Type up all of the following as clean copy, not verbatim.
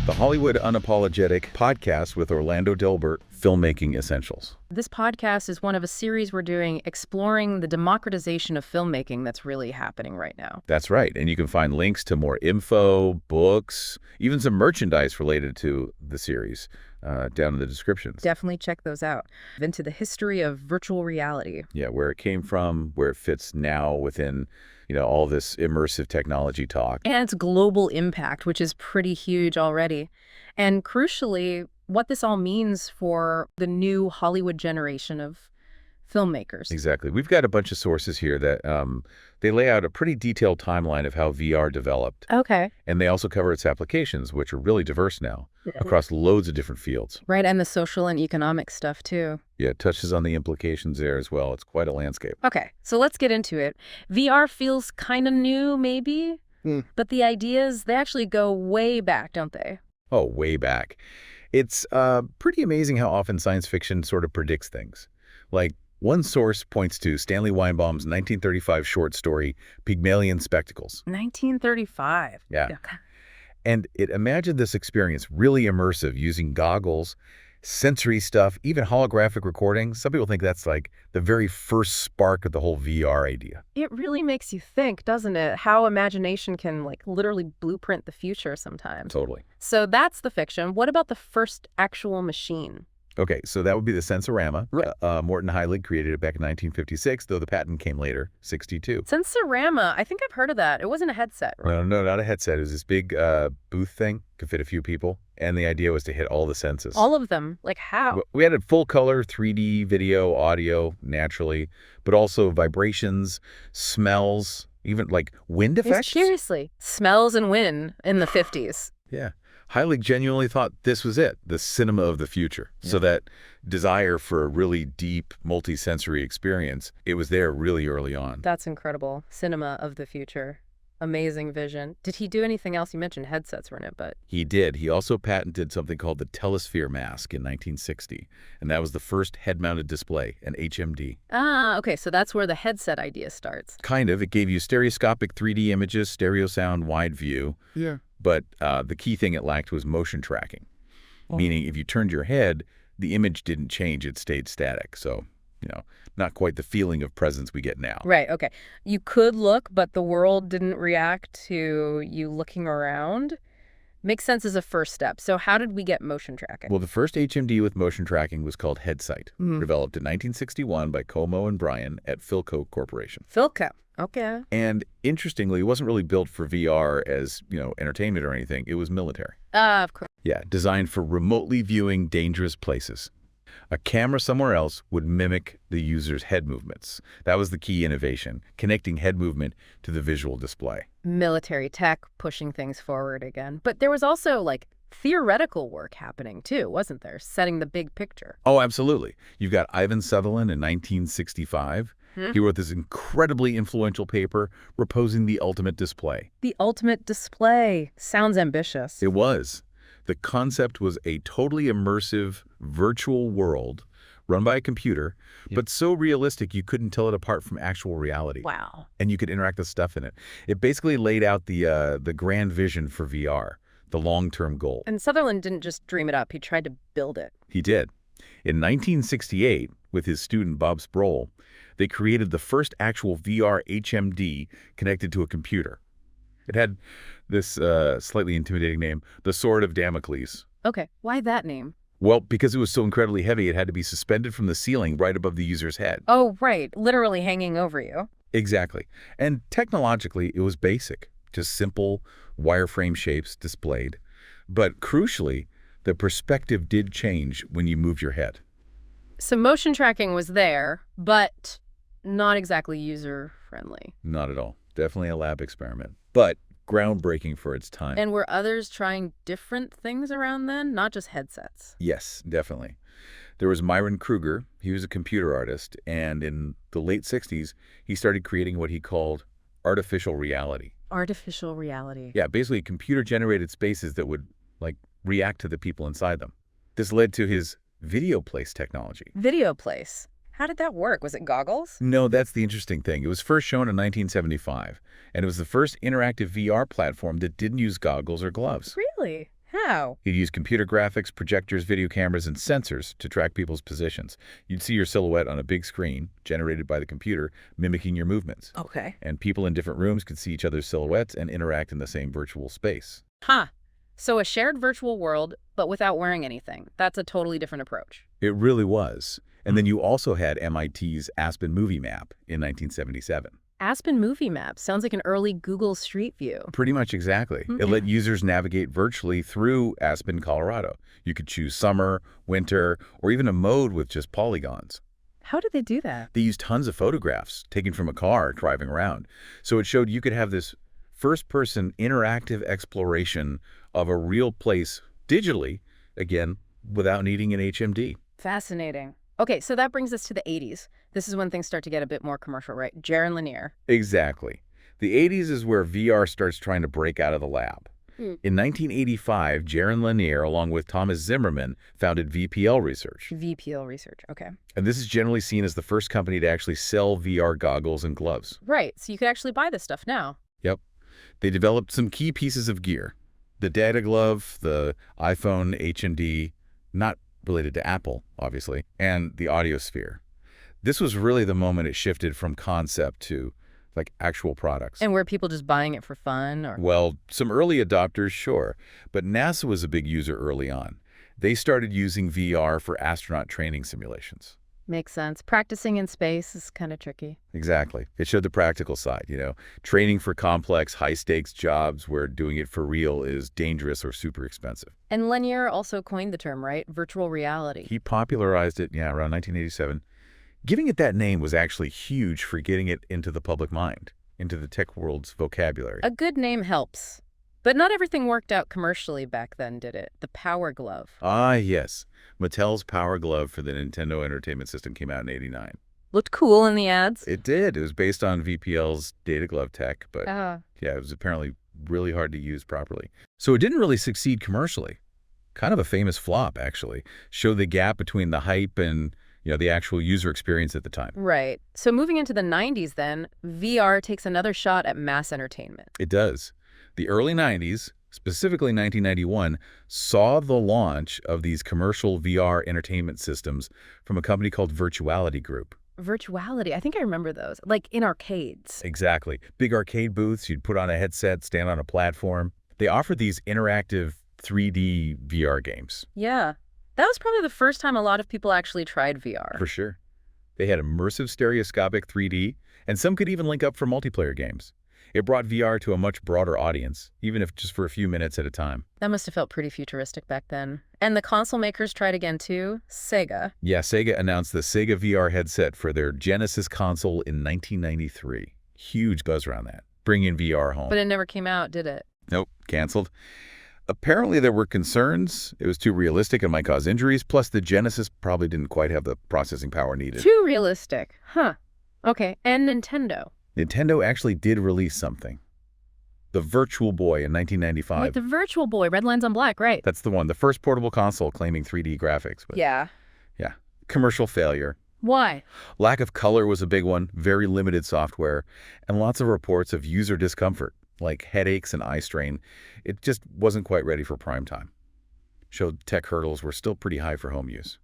the Hollywood Unapologetic Podcast with Orlando Delbert, Filmmaking Essentials. This podcast is one of a series we're doing exploring the democratization of filmmaking that's really happening right now. That's right. And you can find links to more info, books, even some merchandise related to the series down in the descriptions. Definitely check those out. Into the history of virtual reality. Yeah, where it came from, where it fits now within all this immersive technology talk. And its global impact, which is pretty huge already. And crucially, what this all means for the new Hollywood generation of filmmakers. Exactly. We've got a bunch of sources here that they lay out a pretty detailed timeline of how VR developed. Okay. And they also cover its applications, which are really diverse now, across loads of different fields. Right, and the social and economic stuff, too. Yeah, it touches on the implications there as well. It's quite a landscape. Okay, so let's get into it. VR feels kind of new, maybe, but the ideas, they actually go way back, don't they? Oh, way back. It's pretty amazing how often science fiction sort of predicts things. Like, one source points to Stanley Weinbaum's 1935 short story, Pygmalion Spectacles. 1935. Yeah. Okay. And it imagined this experience really immersive, using goggles, sensory stuff, even holographic recording. Some people think that's like the very first spark of the whole VR idea. It really makes you think, doesn't it? How imagination can literally blueprint the future sometimes. Totally. So that's the fiction. What about the first actual machine? Okay, so that would be the Sensorama. Right. Morton Heilig created it back in 1956, though the patent came later, 62. Sensorama, I think I've heard of that. It wasn't a headset, right? No, not a headset. It was this big booth thing, could fit a few people, and the idea was to hit all the senses. All of them? Like how? We had a full color, 3D video, audio, naturally, but also vibrations, smells, even like wind effects. Seriously, smells and wind in the 50s. Yeah. Heilig genuinely thought this was it, the cinema of the future. Yeah. So that desire for a really deep, multi-sensory experience, it was there really early on. That's incredible. Cinema of the future. Amazing vision. Did he do anything else? You mentioned headsets were in it, but... He did. He also patented something called the telesphere mask in 1960, and that was the first head-mounted display, an HMD. Ah, okay, so that's where the headset idea starts. Kind of. It gave you stereoscopic 3D images, stereo sound, wide view. Yeah. But the key thing it lacked was motion tracking, meaning if you turned your head, the image didn't change. It stayed static. So, not quite the feeling of presence we get now. Right. Okay. You could look, but the world didn't react to you looking around. Makes sense as a first step. So how did we get motion tracking? Well, the first HMD with motion tracking was called HeadSight, developed in 1961 by Como and Bryan at Philco Corporation. Philco. Okay. And interestingly, it wasn't really built for VR as, entertainment or anything. It was military. Of course. Yeah, designed for remotely viewing dangerous places. A camera somewhere else would mimic the user's head movements. That was the key innovation, connecting head movement to the visual display. Military tech pushing things forward again. But there was also, theoretical work happening, too, wasn't there? Setting the big picture. Oh, absolutely. You've got Ivan Sutherland in 1965. He wrote this incredibly influential paper proposing the ultimate display. The ultimate display. Sounds ambitious. It was. The concept was a totally immersive virtual world run by a computer, but so realistic you couldn't tell it apart from actual reality. Wow. And you could interact with stuff in it. It basically laid out the grand vision for VR, the long-term goal. And Sutherland didn't just dream it up. He tried to build it. He did. In 1968, with his student Bob Sproul, they created the first actual VR HMD connected to a computer. It had this slightly intimidating name, the Sword of Damocles. Okay, why that name? Well, because it was so incredibly heavy, it had to be suspended from the ceiling right above the user's head. Oh, right, literally hanging over you. Exactly. And technologically, it was basic, just simple wireframe shapes displayed. But crucially, the perspective did change when you moved your head. So motion tracking was there, but not exactly user-friendly. Not at all. Definitely a lab experiment, but groundbreaking for its time. And were others trying different things around then, not just headsets? Yes, definitely. There was Myron Kruger. He was a computer artist, and in the late 60s, he started creating what he called artificial reality. Artificial reality. Yeah, basically computer-generated spaces that would, react to the people inside them. This led to his video place technology. Video place? How did that work? Was it goggles? No, that's the interesting thing. It was first shown in 1975, and it was the first interactive VR platform that didn't use goggles or gloves. Really? How? You'd use computer graphics, projectors, video cameras, and sensors to track people's positions. You'd see your silhouette on a big screen generated by the computer, mimicking your movements. Okay. And people in different rooms could see each other's silhouettes and interact in the same virtual space. Huh. So a shared virtual world, but without wearing anything. That's a totally different approach. It really was. And then you also had MIT's Aspen Movie Map in 1977. Aspen Movie Map sounds like an early Google Street View. Pretty much exactly. It let users navigate virtually through Aspen, Colorado. You could choose summer, winter, or even a mode with just polygons. How did they do that? They used tons of photographs taken from a car driving around. So it showed you could have this first-person interactive exploration of a real place digitally, again, without needing an HMD. Fascinating. Okay, so that brings us to the 80s. This is when things start to get a bit more commercial, right? Jaron Lanier. Exactly. The 80s is where VR starts trying to break out of the lab. In 1985, Jaron Lanier, along with Thomas Zimmerman, founded VPL Research. VPL Research, okay. And this is generally seen as the first company to actually sell VR goggles and gloves. Right, so you could actually buy this stuff now. Yep. They developed some key pieces of gear. The data glove, the iPhone HMD, not related to Apple, obviously, and the Audiosphere. This was really the moment it shifted from concept to, like, actual products. And were people just buying it for fun? Or? Well, some early adopters, sure, but NASA was a big user early on. They started using VR for astronaut training simulations. Makes sense. Practicing in space is kind of tricky. Exactly. It showed the practical side, training for complex, high-stakes jobs where doing it for real is dangerous or super expensive. And Lanier also coined the term, right? Virtual reality. He popularized it, around 1987. Giving it that name was actually huge for getting it into the public mind, into the tech world's vocabulary. A good name helps. But not everything worked out commercially back then, did it? The Power Glove. Ah, yes. Mattel's Power Glove for the Nintendo Entertainment System came out in '89. Looked cool in the ads. It did. It was based on VPL's data glove tech, but yeah, it was apparently really hard to use properly. So it didn't really succeed commercially. Kind of a famous flop, actually. Showed the gap between the hype and the actual user experience at the time. Right. So moving into the 90s then, VR takes another shot at mass entertainment. It does. The early 90s, specifically 1991, saw the launch of these commercial VR entertainment systems from a company called Virtuality Group. Virtuality, I think I remember those, like in arcades. Exactly. Big arcade booths, you'd put on a headset, stand on a platform. They offered these interactive 3D VR games. Yeah. That was probably the first time a lot of people actually tried VR. For sure. They had immersive stereoscopic 3D, and some could even link up for multiplayer games. It brought VR to a much broader audience, even if just for a few minutes at a time. That must have felt pretty futuristic back then. And the console makers tried again too, Sega. Yeah, Sega announced the Sega VR headset for their Genesis console in 1993. Huge buzz around that. Bringing VR home. But it never came out, did it? Nope, canceled. Apparently there were concerns. It was too realistic and might cause injuries, plus the Genesis probably didn't quite have the processing power needed. Too realistic. Huh. Okay, and Nintendo. Nintendo actually did release something. The Virtual Boy in 1995. Wait, the Virtual Boy, red lines on black, right? That's the one. The first portable console claiming 3D graphics. But yeah. Yeah. Commercial failure. Why? Lack of color was a big one, very limited software, and lots of reports of user discomfort, like headaches and eye strain. It just wasn't quite ready for prime time. Showed tech hurdles were still pretty high for home use.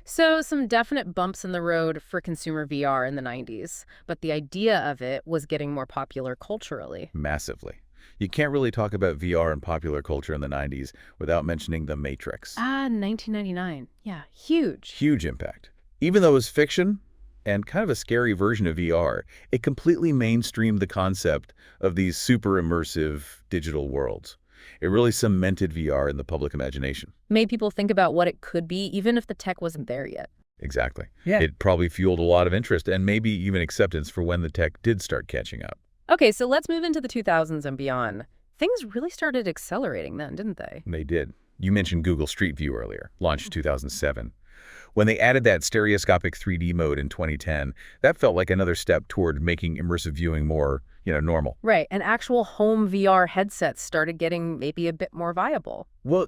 So some definite bumps in the road for consumer VR in the 90s, but the idea of it was getting more popular culturally. Massively. You can't really talk about VR and popular culture in the 90s without mentioning The Matrix. 1999. Yeah, huge. Huge impact. Even though it was fiction and kind of a scary version of VR, it completely mainstreamed the concept of these super immersive digital worlds. It really cemented VR in the public imagination. Made people think about what it could be, even if the tech wasn't there yet. Exactly. Yeah. It probably fueled a lot of interest and maybe even acceptance for when the tech did start catching up. Okay, so let's move into the 2000s and beyond. Things really started accelerating then, didn't they? They did. You mentioned Google Street View earlier, launched 2007. When they added that stereoscopic 3D mode in 2010, that felt like another step toward making immersive viewing more, normal. Right, and actual home VR headsets started getting maybe a bit more viable. Well,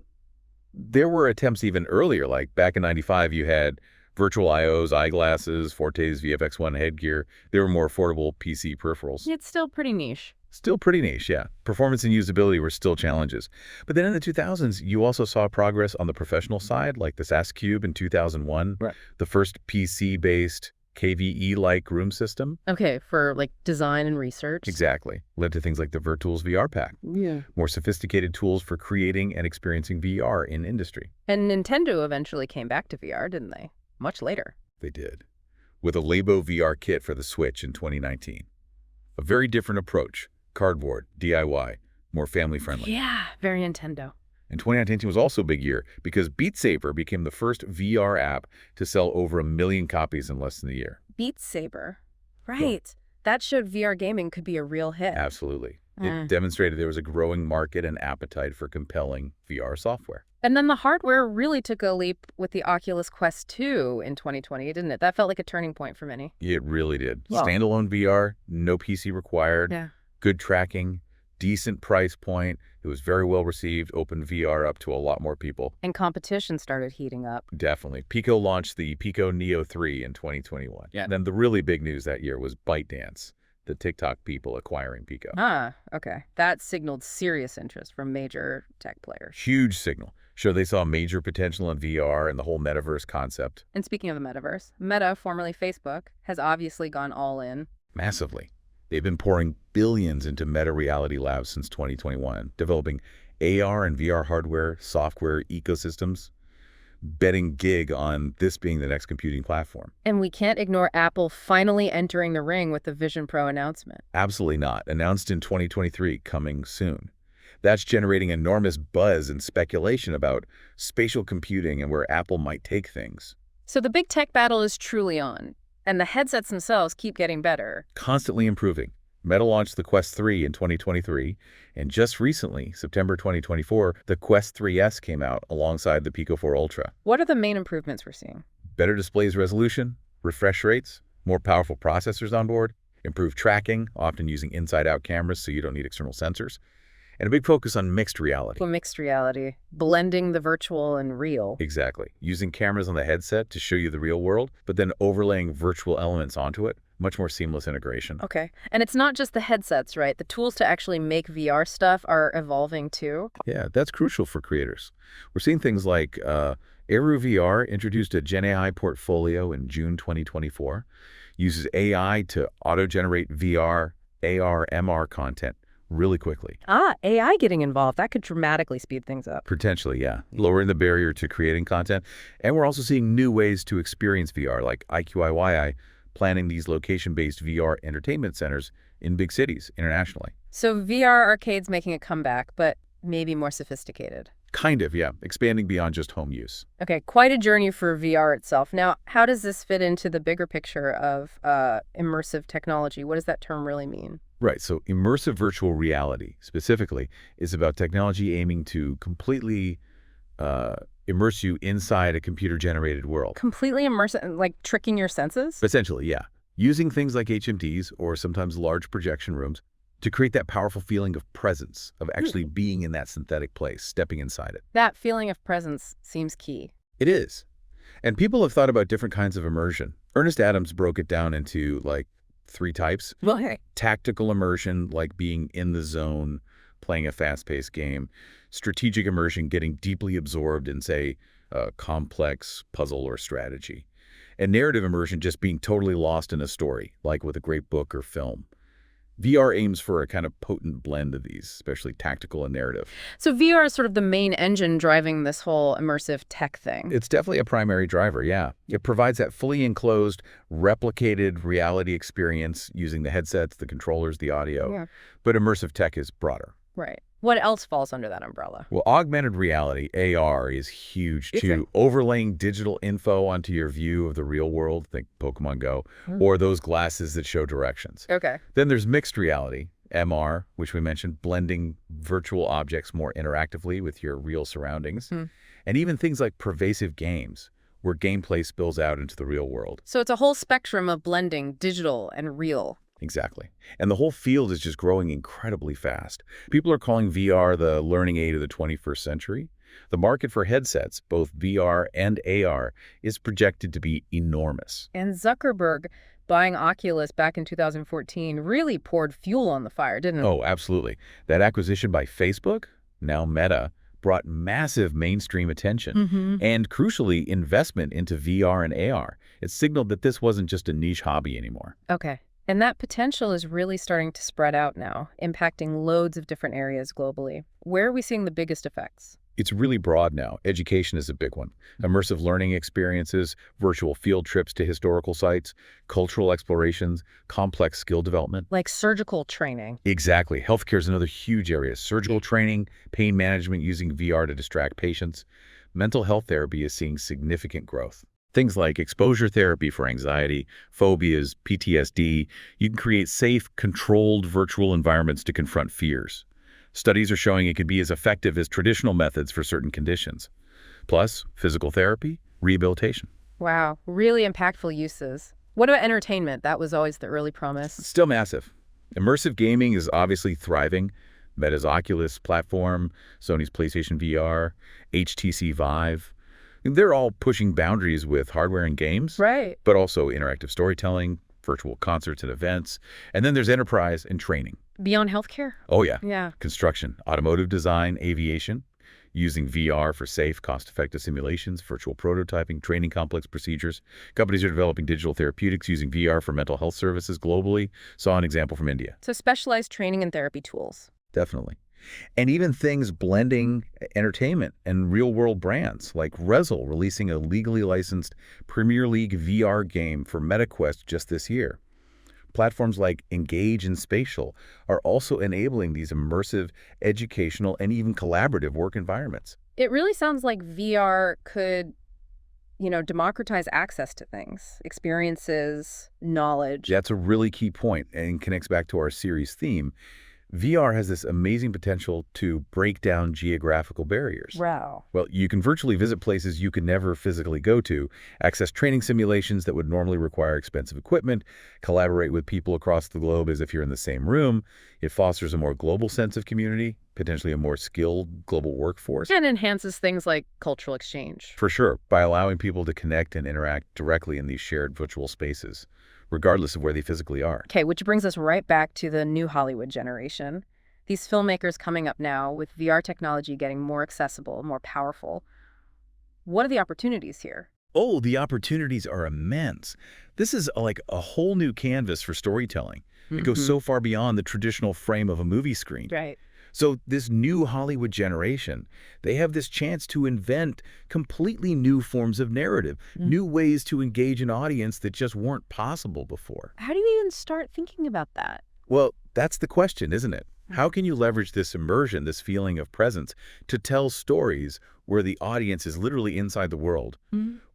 there were attempts even earlier, like back in 95, you had Virtual IO's eyeglasses, Forte's VFX1 headgear. They were more affordable PC peripherals. It's still pretty niche. Still pretty niche, yeah. Performance and usability were still challenges. But then in the 2000s, you also saw progress on the professional side, like the SAS Cube in 2001, Right. the first PC-based KVE-like room system. Okay, for like design and research. Exactly. Led to things like the Virtuals VR Pack. Yeah. More sophisticated tools for creating and experiencing VR in industry. And Nintendo eventually came back to VR, didn't they? Much later. They did. With a Labo VR kit for the Switch in 2019. A very different approach. Cardboard, DIY, more family-friendly. Yeah, very Nintendo. And 2019 was also a big year because Beat Saber became the first VR app to sell over 1 million copies in less than a year. Beat Saber. Right. That showed VR gaming could be a real hit. Absolutely. It demonstrated there was a growing market and appetite for compelling VR software. And then the hardware really took a leap with the Oculus Quest 2 in 2020, didn't it? That felt like a turning point for many. It really did. Wow. Standalone VR, no PC required, good tracking, decent price point. It was very well received, opened VR up to a lot more people. And competition started heating up. Definitely. Pico launched the Pico Neo 3 in 2021. Yeah. And then the really big news that year was ByteDance, the TikTok people acquiring Pico. Ah, okay. That signaled serious interest from major tech players. Huge signal. Sure, they saw major potential in VR and the whole metaverse concept. And speaking of the metaverse, Meta, formerly Facebook, has obviously gone all in. Massively. They've been pouring billions into Meta Reality Labs since 2021, developing AR and VR hardware, software ecosystems, betting gig on this being the next computing platform. And we can't ignore Apple finally entering the ring with the Vision Pro announcement. Absolutely not. Announced in 2023, coming soon. That's generating enormous buzz and speculation about spatial computing and where Apple might take things. So the big tech battle is truly on, and the headsets themselves keep getting better. Constantly improving. Meta launched the Quest 3 in 2023, and just recently, September 2024, the Quest 3S came out alongside the Pico 4 Ultra. What are the main improvements we're seeing? Better display's resolution, refresh rates, more powerful processors on board, improved tracking, often using inside-out cameras so you don't need external sensors, and a big focus on mixed reality. Well, mixed reality, blending the virtual and real. Exactly. Using cameras on the headset to show you the real world, but then overlaying virtual elements onto it. Much more seamless integration. Okay. And it's not just the headsets, right? The tools to actually make VR stuff are evolving too. Yeah, that's crucial for creators. We're seeing things like Aru VR introduced a Gen AI portfolio in June 2024, uses AI to auto-generate VR, AR, MR content really quickly. AI getting involved. That could dramatically speed things up. Potentially, yeah. Lowering the barrier to creating content. And we're also seeing new ways to experience VR, like IQIYI, planning these location-based VR entertainment centers in big cities internationally. So VR arcades making a comeback, but maybe more sophisticated. Kind of, yeah. Expanding beyond just home use. Okay, quite a journey for VR itself. Now, how does this fit into the bigger picture of immersive technology? What does that term really mean? Right, so immersive virtual reality, specifically, is about technology aiming to completely immerse you inside a computer-generated world. Completely immersive, like tricking your senses? Essentially, yeah. Using things like HMDs or sometimes large projection rooms to create that powerful feeling of presence, of actually being in that synthetic place, stepping inside it. That feeling of presence seems key. It is. And people have thought about different kinds of immersion. Ernest Adams broke it down into like 3 types. Well, hey. Tactical immersion, like being in the zone, playing a fast-paced game. Strategic immersion, getting deeply absorbed in, say, a complex puzzle or strategy. And narrative immersion, just being totally lost in a story, like with a great book or film. VR aims for a kind of potent blend of these, especially tactical and narrative. So VR is sort of the main engine driving this whole immersive tech thing. It's definitely a primary driver, yeah. It provides that fully enclosed, replicated reality experience using the headsets, the controllers, the audio. Yeah. But immersive tech is broader. Right. What else falls under that umbrella? Well, augmented reality, AR, is huge too. Overlaying digital info onto your view of the real world, think Pokemon Go, or those glasses that show directions. Okay. Then there's mixed reality, MR, which we mentioned, blending virtual objects more interactively with your real surroundings. And even things like pervasive games, where gameplay spills out into the real world. So it's a whole spectrum of blending digital and real. Exactly. And the whole field is just growing incredibly fast. People are calling VR the learning aid of the 21st century. The market for headsets, both VR and AR, is projected to be enormous. And Zuckerberg buying Oculus back in 2014 really poured fuel on the fire, didn't it? Oh, absolutely. That acquisition by Facebook, now Meta, brought massive mainstream attention and, crucially, investment into VR and AR. It signaled that this wasn't just a niche hobby anymore. Okay. And that potential is really starting to spread out now, impacting loads of different areas globally. Where are we seeing the biggest effects? It's really broad now. Education is a big one. Immersive learning experiences, virtual field trips to historical sites, cultural explorations, complex skill development. Like surgical training. Exactly. Healthcare is another huge area. Surgical training, pain management using VR to distract patients. Mental health therapy is seeing significant growth. Things like exposure therapy for anxiety, phobias, PTSD. You can create safe, controlled virtual environments to confront fears. Studies are showing it can be as effective as traditional methods for certain conditions. Plus, physical therapy, rehabilitation. Wow, really impactful uses. What about entertainment? That was always the early promise. Still massive. Immersive gaming is obviously thriving. Meta's Oculus platform, Sony's PlayStation VR, HTC Vive. They're all pushing boundaries with hardware and games, Right. but also interactive storytelling, virtual concerts and events. And then there's enterprise and training. Beyond healthcare? Oh, yeah. Yeah. Construction, automotive design, aviation, using VR for safe, cost-effective simulations, virtual prototyping, training complex procedures. Companies are developing digital therapeutics using VR for mental health services globally. Saw an example from India. So specialized training and therapy tools. Definitely. And even things blending entertainment and real-world brands, like Rezzil releasing a legally licensed Premier League VR game for MetaQuest just this year. Platforms like Engage and Spatial are also enabling these immersive, educational, and even collaborative work environments. It really sounds like VR could, democratize access to things, experiences, knowledge. That's a really key point and connects back to our series theme. VR has this amazing potential to break down geographical barriers. Wow. Well, you can virtually visit places you could never physically go to, access training simulations that would normally require expensive equipment, collaborate with people across the globe as if you're in the same room. It fosters a more global sense of community, potentially a more skilled global workforce. And enhances things like cultural exchange. For sure, by allowing people to connect and interact directly in these shared virtual spaces, regardless of where they physically are. Okay, which brings us right back to the new Hollywood generation. These filmmakers coming up now with VR technology getting more accessible, more powerful. What are the opportunities here? Oh, the opportunities are immense. This is like a whole new canvas for storytelling. It goes so far beyond the traditional frame of a movie screen. Right. So this new Hollywood generation, they have this chance to invent completely new forms of narrative, new ways to engage an audience that just weren't possible before. How do you even start thinking about that? Well, that's the question, isn't it? How can you leverage this immersion, this feeling of presence, to tell stories where the audience is literally inside the world?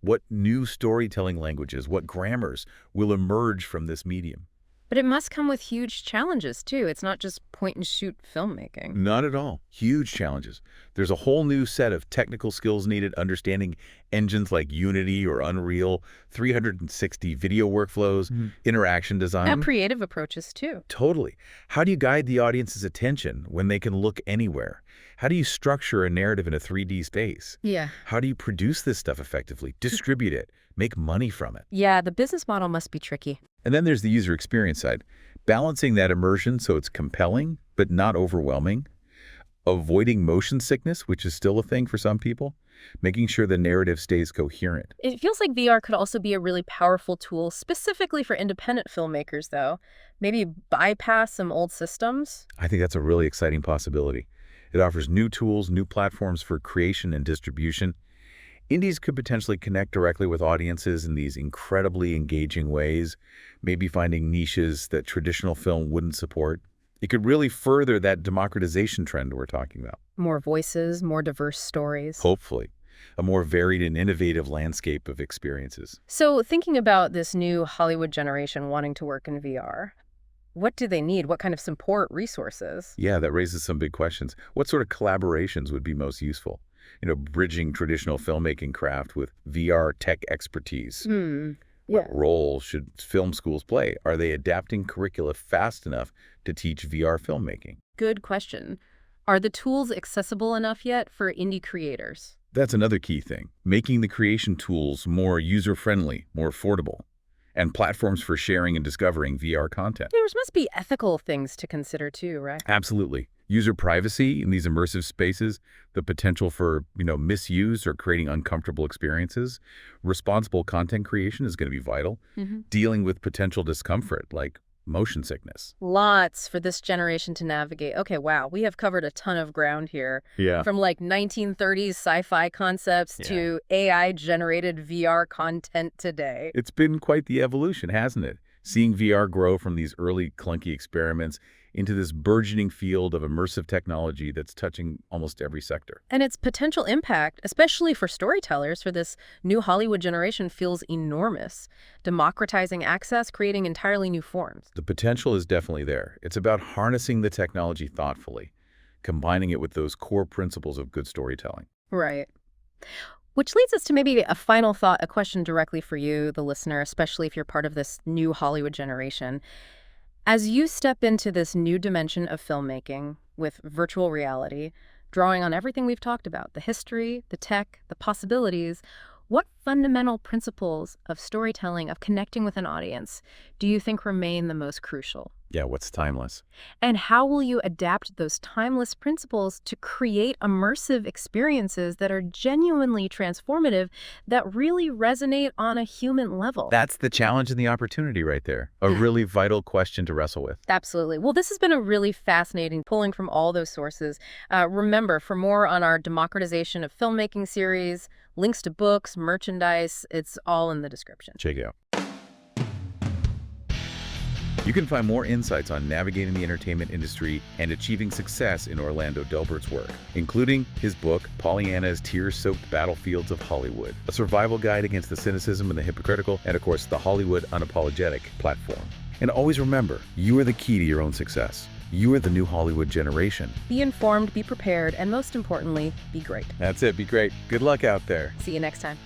What new storytelling languages, what grammars will emerge from this medium? But it must come with huge challenges, too. It's not just point-and-shoot filmmaking. Not at all. Huge challenges. There's a whole new set of technical skills needed, understanding engines like Unity or Unreal, 360 video workflows, interaction design. And creative approaches, too. Totally. How do you guide the audience's attention when they can look anywhere? How do you structure a narrative in a 3D space? Yeah. How do you produce this stuff effectively, distribute it, make money from it? Yeah, the business model must be tricky. And then there's the user experience side, balancing that immersion so it's compelling but not overwhelming, avoiding motion sickness, which is still a thing for some people, making sure the narrative stays coherent. It feels like VR could also be a really powerful tool, specifically for independent filmmakers, though. Maybe bypass some old systems? I think that's a really exciting possibility. It offers new tools, new platforms for creation and distribution. Indies could potentially connect directly with audiences in these incredibly engaging ways, maybe finding niches that traditional film wouldn't support. It could really further that democratization trend we're talking about. More voices, more diverse stories. Hopefully, a more varied and innovative landscape of experiences. So thinking about this new Hollywood generation wanting to work in VR, what do they need? What kind of support, resources? Yeah, that raises some big questions. What sort of collaborations would be most useful? Bridging traditional filmmaking craft with VR tech expertise. What role should film schools play? Are they adapting curricula fast enough to teach VR filmmaking? Good question. Are the tools accessible enough yet for indie creators? That's another key thing, making the creation tools more user-friendly, more affordable. and platforms for sharing and discovering VR content. There must be ethical things to consider too, right? Absolutely. User privacy in these immersive spaces, the potential for, misuse or creating uncomfortable experiences. Responsible content creation is going to be vital. Dealing with potential discomfort like motion sickness. Lots for this generation to navigate. Okay, wow. We have covered a ton of ground here. Yeah. From 1930s sci-fi concepts to AI-generated VR content today. It's been quite the evolution, hasn't it? Seeing VR grow from these early clunky experiments into this burgeoning field of immersive technology that's touching almost every sector. And its potential impact, especially for storytellers, for this new Hollywood generation feels enormous. Democratizing access, creating entirely new forms. The potential is definitely there. It's about harnessing the technology thoughtfully, combining it with those core principles of good storytelling. Right. Which leads us to maybe a final thought, a question directly for you, the listener, especially if you're part of this new Hollywood generation. As you step into this new dimension of filmmaking with virtual reality, drawing on everything we've talked about, the history, the tech, the possibilities, what fundamental principles of storytelling, of connecting with an audience, do you think remain the most crucial? Yeah, what's timeless? And how will you adapt those timeless principles to create immersive experiences that are genuinely transformative, that really resonate on a human level? That's the challenge and the opportunity right there. A really vital question to wrestle with. Absolutely. Well, this has been a really fascinating pulling from all those sources. Remember, for more on our Democratization of Filmmaking series, links to books, merchandise, it's all in the description. Check it out. You can find more insights on navigating the entertainment industry and achieving success in Orlando Delbert's work, including his book, Pollyanna's Tear-Soaked Battlefields of Hollywood, a survival guide against the cynicism and the hypocritical, and of course, the Hollywood Unapologetic platform. And always remember, you are the key to your own success. You are the new Hollywood generation. Be informed, be prepared, and most importantly, be great. That's it. Be great. Good luck out there. See you next time.